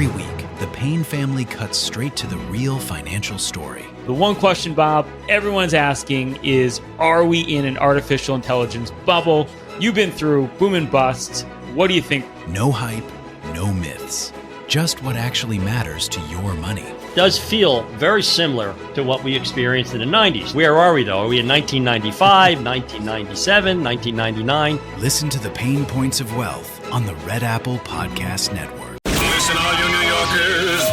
Every week, the Payne family cuts straight to the real financial story. The one question, Bob, everyone's asking is, are we in an artificial intelligence bubble? You've been through boom and bust. What do you think? No hype, no myths. Just what actually matters to your money. Does feel very similar to what we experienced in the 90s. Where are we, though? Are we in 1995, 1997, 1999? Listen to the Pain Points of Wealth on the Red Apple Podcast Network. Listen, all you New Yorkers.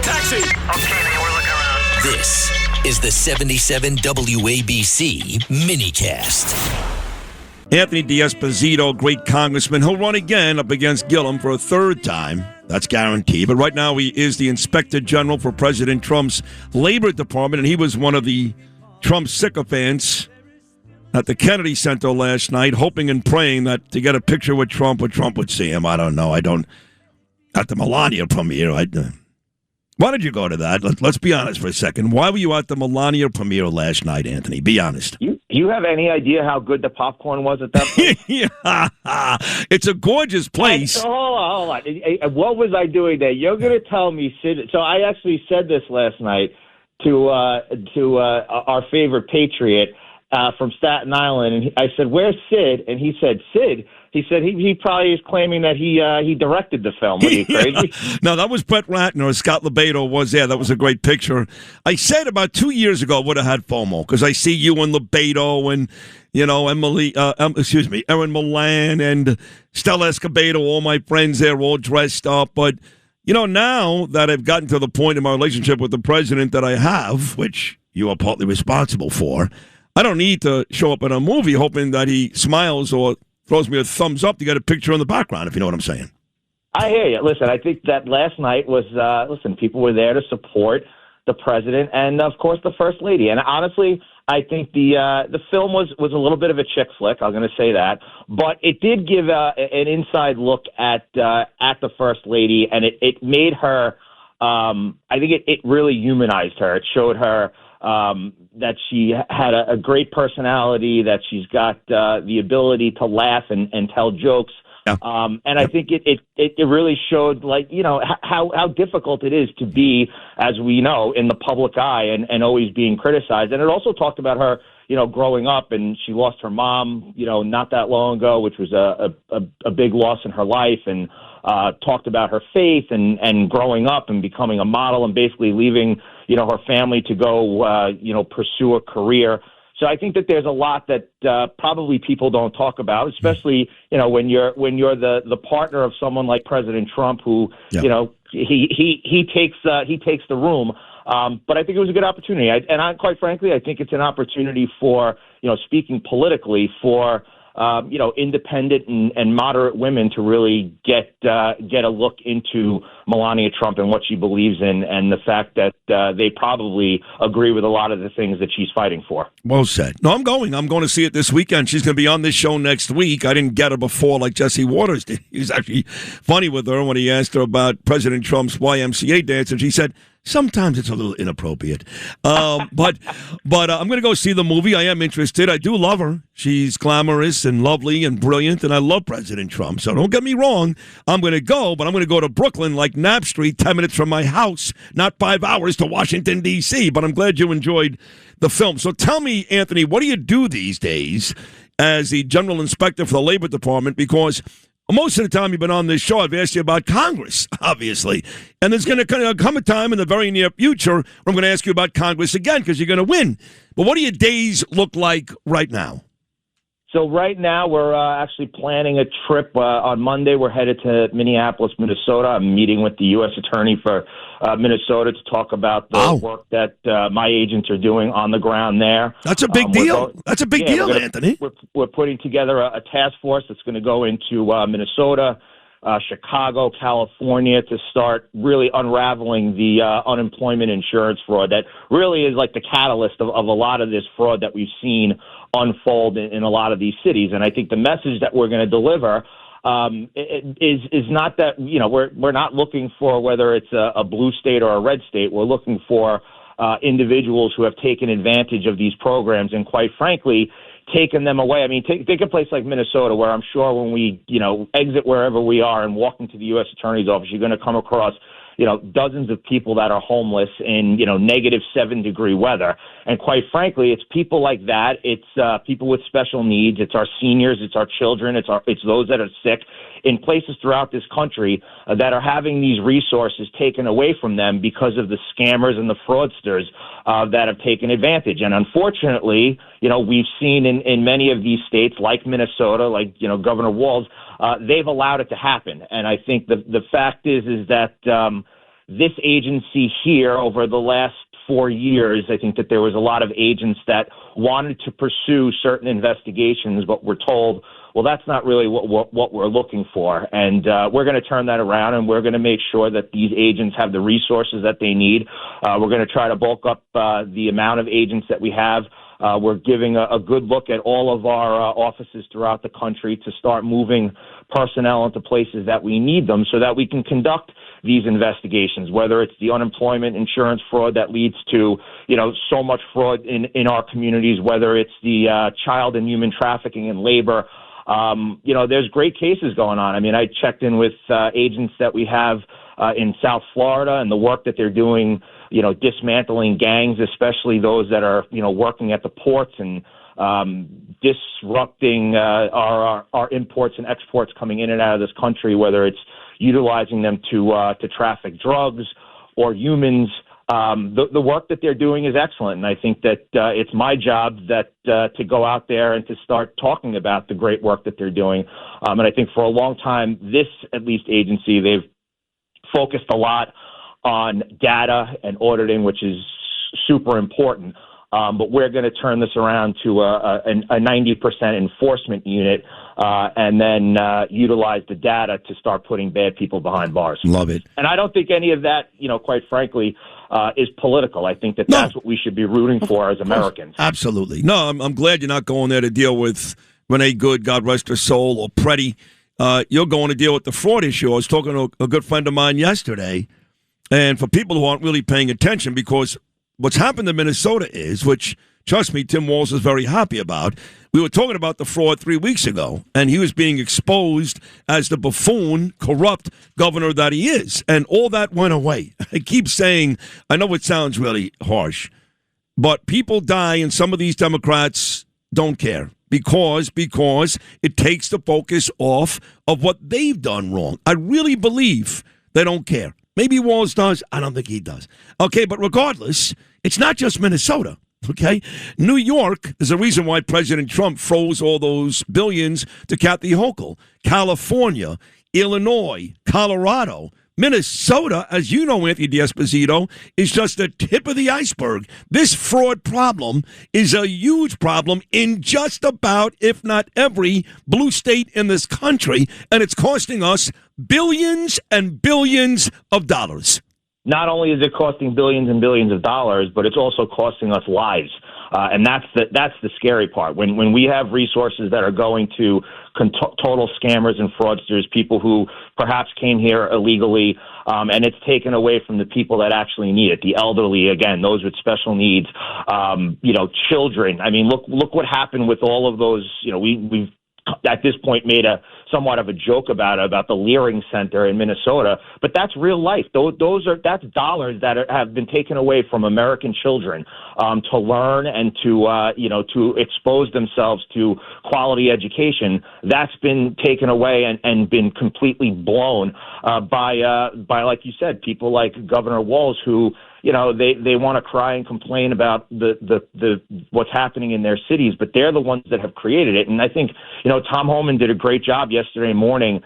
Taxi! Okay, man, we're looking around. This is the 77 WABC minicast. Anthony D'Esposito, great congressman. He'll run again up against Gillum for a third time. That's guaranteed. But right now he is the Inspector General for President Trump's Labor Department, and he was one of the Trump sycophants at the Kennedy Center last night, hoping and praying that to get a picture with Trump would see him. I don't know. At the Melania premiere. Why did you go to that? Let's be honest for a second. Why were you at the Melania premiere last night, Anthony? Be honest. You have any idea how good the popcorn was at that place? Yeah. It's a gorgeous place. So hold on. What was I doing there? You're going to tell me, Sid. So I actually said this last night to our favorite Patriot from Staten Island, and I said, "Where's Sid?" And he said, "Sid." He said he probably is claiming that he directed the film. Are you crazy? No, that was Brett Ratner. Scott LeBedo was there. That was a great picture. I said about 2 years ago I would have had FOMO because I see you and LeBedo and, Erin Milan and Stella Escobedo, all my friends there all dressed up. But, now that I've gotten to the point in my relationship with the president that I have, which you are partly responsible for, I don't need to show up in a movie hoping that he smiles or throws me a thumbs up to get a picture in the background, if you know what I'm saying. I hear you. Listen, I think that last night was, people were there to support the president and, of course, the first lady. And honestly, I think the film was a little bit of a chick flick. I'm going to say that. But it did give an inside look at the first lady, and it made her, I think it really humanized her. It showed her that she had a great personality, that she's got the ability to laugh and tell jokes. Yeah. And I think it really showed, how difficult it is to be, as we know, in the public eye and always being criticized. And it also talked about her, growing up, and she lost her mom, not that long ago, which was a big loss in her life, and talked about her faith and growing up and becoming a model and basically leaving, her family to go, pursue a career. So I think that there's a lot that probably people don't talk about, especially, when you're the partner of someone like President Trump, who, he takes the room. But I think it was a good opportunity. Quite frankly, I think it's an opportunity for, speaking politically, for independent and moderate women to really get a look into Melania Trump and what she believes in, and the fact that they probably agree with a lot of the things that she's fighting for. Well said. No, I'm going to see it this weekend. She's going to be on this show next week. I didn't get her before like Jesse Waters did. He was actually funny with her when he asked her about President Trump's YMCA dance, and she said, sometimes it's a little inappropriate. But I'm going to go see the movie. I am interested. I do love her. She's glamorous and lovely and brilliant, and I love President Trump. So don't get me wrong. I'm going to go, but I'm going to go to Brooklyn, like Knapp Street, 10 minutes from my house, not 5 hours to Washington, D.C. But I'm glad you enjoyed the film. So tell me, Anthony, what do you do these days as the general inspector for the Labor Department? Because most of the time you've been on this show, I've asked you about Congress, obviously. And there's going to come a time in the very near future where I'm going to ask you about Congress again because you're going to win. But what do your days look like right now? So right now we're actually planning a trip. On Monday we're headed to Minneapolis, Minnesota. I'm meeting with the U.S. Attorney for Minnesota to talk about the work that my agents are doing on the ground there. That's a big deal. That's a big deal, Anthony. We're putting together a task force that's going to go into Minnesota, Chicago, California, to start really unraveling the unemployment insurance fraud that really is like the catalyst of a lot of this fraud that we've seen unfold in a lot of these cities. And I think the message that we're going to deliver is not that, we're not looking for whether it's a blue state or a red state. We're looking for individuals who have taken advantage of these programs and, quite frankly, taken them away. I mean, take a place like Minnesota, where I'm sure when we, exit wherever we are and walk into the U.S. Attorney's office, you're going to come across, dozens of people that are homeless in, -7-degree weather. And quite frankly, it's people like that. It's people with special needs. It's our seniors. It's our children. It's those that are sick in places throughout this country that are having these resources taken away from them because of the scammers and the fraudsters that have taken advantage. And unfortunately, we've seen in many of these states like Minnesota, like, Governor Walz, they've allowed it to happen. And I think the fact is that this agency here over the last 4 years, I think that there was a lot of agents that wanted to pursue certain investigations, but were told, well, that's not really what we're looking for. And we're going to turn that around, and we're going to make sure that these agents have the resources that they need. We're going to try to bulk up the amount of agents that we have. We're giving a good look at all of our offices throughout the country to start moving personnel into places that we need them so that we can conduct these investigations, whether it's the unemployment insurance fraud that leads to, so much fraud in our communities, whether it's the child and human trafficking and labor. There's great cases going on. I mean, I checked in with agents that we have in South Florida and the work that they're doing, dismantling gangs, especially those that are, working at the ports and disrupting our imports and exports coming in and out of this country, whether it's utilizing them to traffic drugs or humans. The work that they're doing is excellent, and I think that it's my job to go out there and to start talking about the great work that they're doing. And I think for a long time, this, at least, agency, they've focused a lot on data and auditing, which is super important. But we're going to turn this around to a 90% enforcement unit and then utilize the data to start putting bad people behind bars. Love it. And I don't think any of that, quite frankly, is political. I think that's what we should be rooting for as Americans. Absolutely. No, I'm glad you're not going there to deal with Renee Good, God rest her soul, or Preddy. You're going to deal with the fraud issue. I was talking to a good friend of mine yesterday, and for people who aren't really paying attention, because what's happened in Minnesota is, which, trust me, Tim Walz is very happy about. We were talking about the fraud 3 weeks ago, and he was being exposed as the buffoon, corrupt governor that he is. And all that went away. I keep saying, I know it sounds really harsh, but people die, and some of these Democrats don't care because it takes the focus off of what they've done wrong. I really believe they don't care. Maybe Walz does. I don't think he does. Okay, but regardless, it's not just Minnesota, okay? New York is the reason why President Trump froze all those billions to Kathy Hochul. California, Illinois, Colorado, Minnesota, as you know, Anthony D'Esposito, is just the tip of the iceberg. This fraud problem is a huge problem in just about, if not every, blue state in this country, and it's costing us billions and billions of dollars. Not only is it costing billions and billions of dollars, but it's also costing us lives. And that's the scary part. When we have resources that are going to total scammers and fraudsters, people who perhaps came here illegally, and it's taken away from the people that actually need it, the elderly, again, those with special needs, children. I mean, look what happened with all of those. We've at this point made somewhat of a joke about the Leering Center in Minnesota, but that's real life. That's dollars that have been taken away from American children to learn and to expose themselves to quality education. That's been taken away and been completely blown by like you said, people like Governor Walz, who they want to cry and complain about the what's happening in their cities, but they're the ones that have created it. And I think Tom Homan did a great job yesterday morning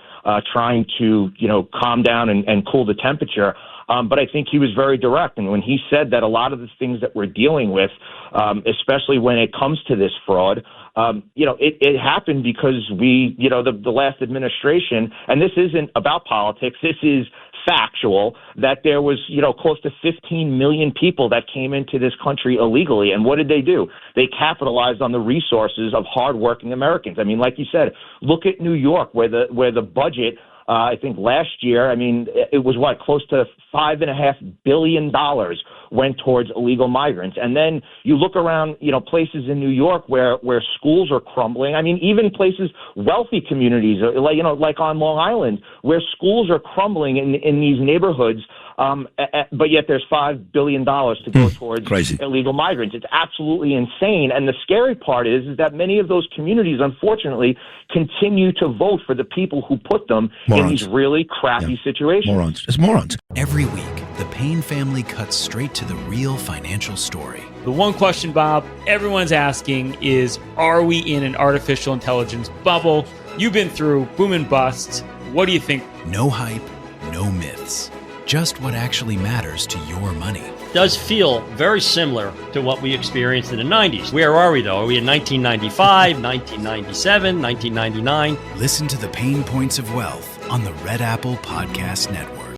trying to calm down and cool the temperature. But I think he was very direct. And when he said that a lot of the things that we're dealing with, especially when it comes to this fraud, it happened because the last administration, and this isn't about politics, this is factual, that there was, close to 15 million people that came into this country illegally. And what did they do? They capitalized on the resources of hardworking Americans. I mean, like you said, look at New York, where the budget, I think last year, it was close to $5.5 billion went towards illegal migrants. And then you look around, places in New York where schools are crumbling. I mean, even places, wealthy communities, like on Long Island, where schools are crumbling in these neighborhoods. But yet there's $5 billion to go towards illegal migrants. It's absolutely insane. And the scary part is that many of those communities, unfortunately, continue to vote for the people who put them in these really crappy situations. Morons. Just morons. Every week, the Payne family cuts straight to the real financial story. The one question, Bob, everyone's asking is, are we in an artificial intelligence bubble? You've been through boom and bust. What do you think? No hype, no myths. Just what actually matters to your money. Does feel very similar to what we experienced in the 90s. Where are we, though? Are we in 1995, 1997, 1999? Listen to the Pain Points of Wealth on the Red Apple Podcast Network.